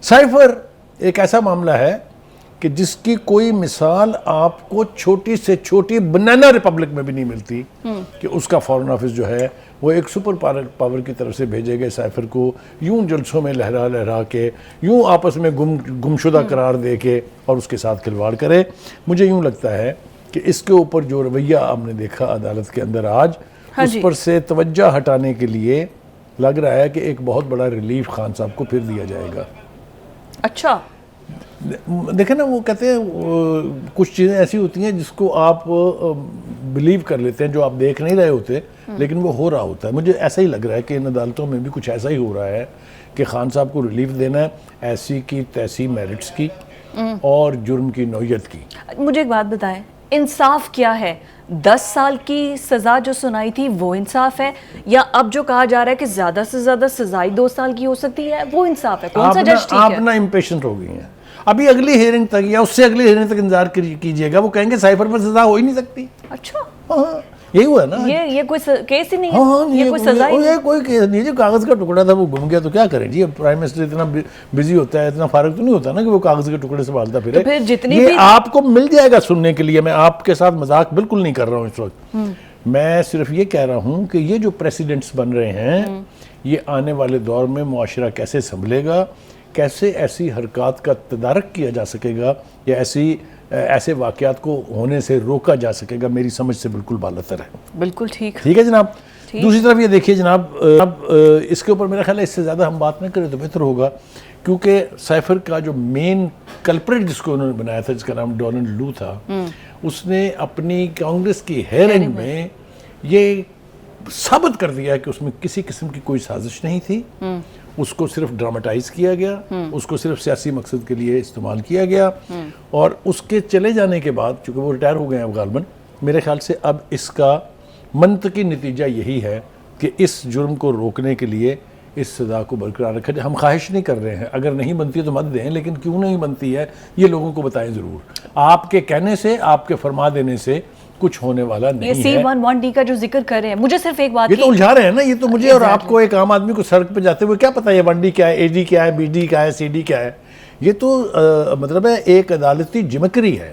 Cipher एक ऐसा मामला है कि जिसकी कोई मिसाल आपको छोटी से छोटी बनाना रिपब्लिक में भी नहीं मिलती कि उसका फॉरेन ऑफिस जो है वो एक सुपर पावर की तरफ से भेजे गए साइफर को यूं जलसों में लहरा लहरा के, यूं आपस में गुमशुदा करार दे के और उसके साथ खिलवाड़ करे। मुझे यूं लगता है कि इसके ऊपर जो रवैया आपने देखा अदालत के अंदर आज, उस पर से तवज्जो हटाने के लिए लग रहा है कि एक बहुत बड़ा रिलीफ खान साहब को फिर दिया जाएगा। अच्छा, देखें ना, वो कहते हैं कुछ चीज़ें ऐसी होती हैं जिसको आप बिलीव कर लेते हैं, जो आप देख नहीं रहे होते लेकिन वो हो रहा होता है। मुझे ऐसा ही लग रहा है कि इन अदालतों में भी कुछ ऐसा ही हो रहा है कि खान साहब को रिलीफ देना है, ऐसी की तैसी मेरिट्स की और जुर्म की नौयत की। मुझे एक बात बताएं, इंसाफ क्या है? 10 साल की सजा जो सुनाई थी वो इंसाफ है, या अब जो कहा जा रहा है कि ज्यादा से ज्यादा सजाई 2 साल की हो सकती है, वो इंसाफ है? कौन सा जज ठीक है? आप ना इम्पेशेंट हो गई हैं, अभी अगली हियरिंग तक या उससे अगली हियरिंग तक इंतजार कीजिएगा। वो कहेंगे साइफर पर सजा हो ही नहीं सकती। अच्छा, हाँ, यही हुआ ना। ये कोई केस ही नहीं है। हाँ, ये कोई सजा ही नहीं। कोई केस नहीं। जो कागज का टुकड़ा था वो गुम गया तो क्या करें जी। अब प्राइम मिनिस्टर इतना बिजी होता है, इतना फारग तो नहीं होता ना कि वो कागज के टुकड़े संभालता फिरे। तो फिर जितनी ये भी आपको मिल जाएगा सुनने के लिए। मैं आपके साथ मजाक बिल्कुल नहीं कर रहा हूँ इस वक्त। मैं सिर्फ ये कह रहा हूँ कि ये जो प्रेसिडेंट्स बन रहे हैं, ये आने वाले दौर में मुआशरा कैसे संभलेगा, कैसे ऐसी हरकत का तदारक किया जा सकेगा या ऐसे वाक़यात को होने से रोका जा सकेगा, मेरी समझ से बिल्कुल बालातर है। बिल्कुल ठीक है जनाब। दूसरी तरफ ये देखिए जनाब, इसके ऊपर मेरा ख्याल है इससे ज़्यादा हम बात न करें तो बेहतर होगा, क्योंकि साइफर का जो मेन कल्प्रेट जिसको उन्होंने बनाया था, जिसका नाम डोनाल्ड लू था, उसने अपनी कांग्रेस की हेयरिंग में ये साबित कर दिया कि उसमें किसी किस्म की कोई साजिश नहीं थी। उसको सिर्फ ड्रामेटाइज किया गया, उसको सिर्फ सियासी मकसद के लिए इस्तेमाल किया गया। और उसके चले जाने के बाद, चूंकि वो रिटायर हो गए हैं गालबन, मेरे ख्याल से अब इसका मंतकी नतीजा यही है कि इस जुर्म को रोकने के लिए इस सज़ा को बरकरार रखा जाए। हम ख्वाहिश नहीं कर रहे हैं, अगर नहीं बनती है तो मत दें, लेकिन क्यों नहीं बनती है ये लोगों को बताएं ज़रूर। आपके कहने से, आपके फरमा देने से कुछ होने वाला नहीं है। ये C11D का जो जिक्र कर रहे हैं, मुझे सिर्फ एक बात, ये तो उलझा रहे हैं ना, ये तो मुझे और आपको, एक आम आदमी को सड़क पे जाते हुए क्या पता है 1D क्या है, AD क्या है, BD क्या है, CD क्या है। ये तो मतलब है एक अदालती जिमकरी है।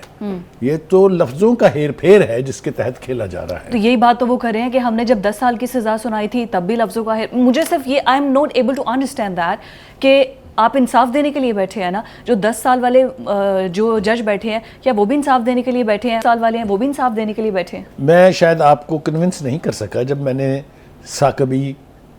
ये तो लफ्जों का हेर फेर है जिसके तहत खेला जा रहा है। तो यही बात तो वो कर रहे हैं कि हमने जब 10 साल की सजा सुनाई थी तब भी लफ्जों का हेर। मुझे सिर्फ ये, I am not able to understand that कि आप इंसाफ देने के लिए बैठे हैं ना। जो 10 साल वाले जो जज बैठे हैं, क्या वो भी इंसाफ देने के लिए बैठे हैं? साल वाले हैं, वो भी इंसाफ देने के लिए बैठे हैं? मैं शायद आपको कन्विंस नहीं कर सका जब मैंने साकबी,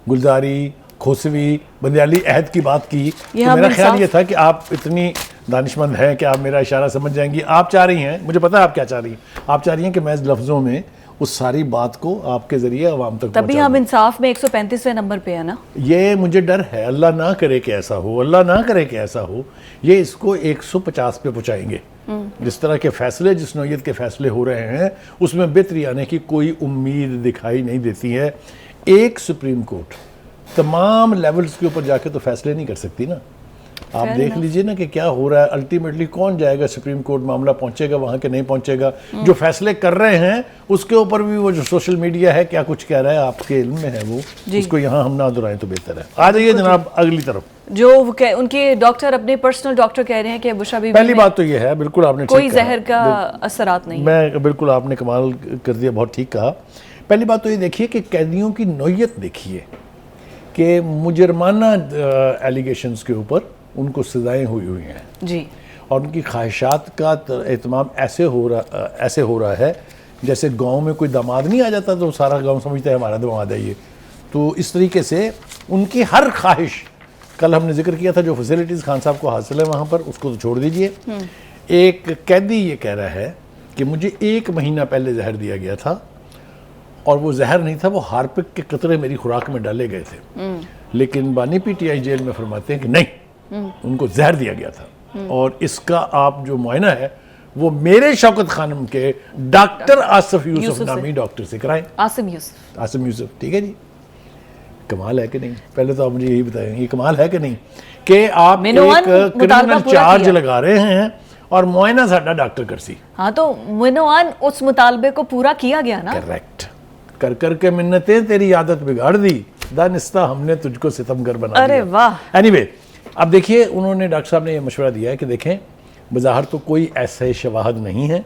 गुलजारी, खोसवी, बंदियाली अहद की बात की, तो मेरा ख्याल ये था कि आप इतनी दानिशमंद हैं कि आप मेरा इशारा समझ जाएंगी। आप चाह रही हैं, मुझे पता है आप क्या चाह रही हैं, आप चाह रही हैं कि मैं इस लफ्ज़ों में उस सारी बात को आपके जरिए आवाम तक, तभी हम इंसाफ में 135वें नंबर पे है ना। ये मुझे डर है, अल्लाह ना करे कि ऐसा हो, अल्लाह ना करे कि ऐसा हो, ये इसको 150 पे पहुँचाएंगे। जिस तरह के फैसले, जिस नौयत के फैसले हो रहे हैं, उसमें बेहतरी आने की कोई उम्मीद दिखाई नहीं देती है। एक सुप्रीम कोर्ट तमाम लेवल्स के ऊपर जाके तो फैसले नहीं कर सकती ना। आप देख लीजिए ना कि क्या हो रहा है। अल्टीमेटली कौन जाएगा सुप्रीम कोर्ट, मामला पहुंचेगा वहां के नहीं पहुंचेगा। जो फैसले कर रहे हैं उसके ऊपर भी वो जो सोशल मीडिया है क्या कुछ कह रहा है, आपके इल्म में है वो, उसको यहाँ हम ना दोहराएं तो बेहतर है। आ जाइए जनाब अगली तरफ। जो उनके डॉक्टर, अपने पर्सनल डॉक्टर कह रहे हैं कि बुशरा बीबी, पहली बात तो ये है, बिल्कुल आपने कोई जहर का असरात नहीं। मैं बिल्कुल, आपने कमाल कर दिया, बहुत ठीक कहा। पहली बात तो ये देखिए कि कैदियों की नौयत देखिए कि मुजरमाना एलिगेशंस के ऊपर उनको सजाएं हुई हैं जी, और उनकी ख्वाहिशात का एहतमाम ऐसे हो रहा है जैसे गांव में कोई दामाद नहीं आ जाता तो सारा गांव समझता है हमारा दामाद है ये। तो इस तरीके से उनकी हर ख्वाहिश, कल हमने जिक्र किया था जो फैसिलिटीज़ खान साहब को हासिल है वहाँ पर, उसको तो छोड़ दीजिए। एक कैदी ये कह रहा है कि मुझे 1 महीना पहले जहर दिया गया था और वो जहर नहीं था, वो हार्पिक के कतरे मेरी खुराक में डाले गए थे। लेकिन बानी PTI जेल में फरमाते हैं कि नहीं, उनको जहर दिया गया था। और इसका आप जो मुआयना है वो मेरे शौकत खानम के डॉक्टर आसिफ यूसुफ नामी डॉक्टर से कराएं। आसिम यूसुफ, ठीक है जी। कमाल है कि नहीं? पहले तो आप मुझे यही बताएं, ये कमाल है कि नहीं कि आप एक क्रिमिनल चार्ज लगा रहे हैं और मुआयना साडा डॉक्टर करसी। हाँ, तो मिनोआन उस मुतालबे को पूरा किया गया ना। करेक्ट। कर कर के मिन्नतें तेरी आदत बिगाड़ दी, दानिस्ता हमने तुझको सितमगर बना दिया। अरे वाह। एनीवे, अब देखिए, उन्होंने डॉक्टर साहब ने ये मशवरा दिया है कि देखें, बज़ाहिर तो कोई ऐसे शवाहद नहीं है,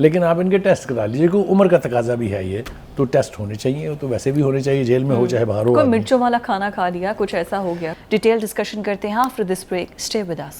लेकिन आप इनके टेस्ट करा लीजिए, क्योंकि उम्र का तकाजा भी है, ये तो टेस्ट होने चाहिए, वो तो वैसे भी होने चाहिए, जेल में हो चाहे बाहर हो। कोई मिर्चों वाला खाना खा लिया, कुछ ऐसा हो गया। डिटेल डिस्कशन करते हैं after this break, stay with us.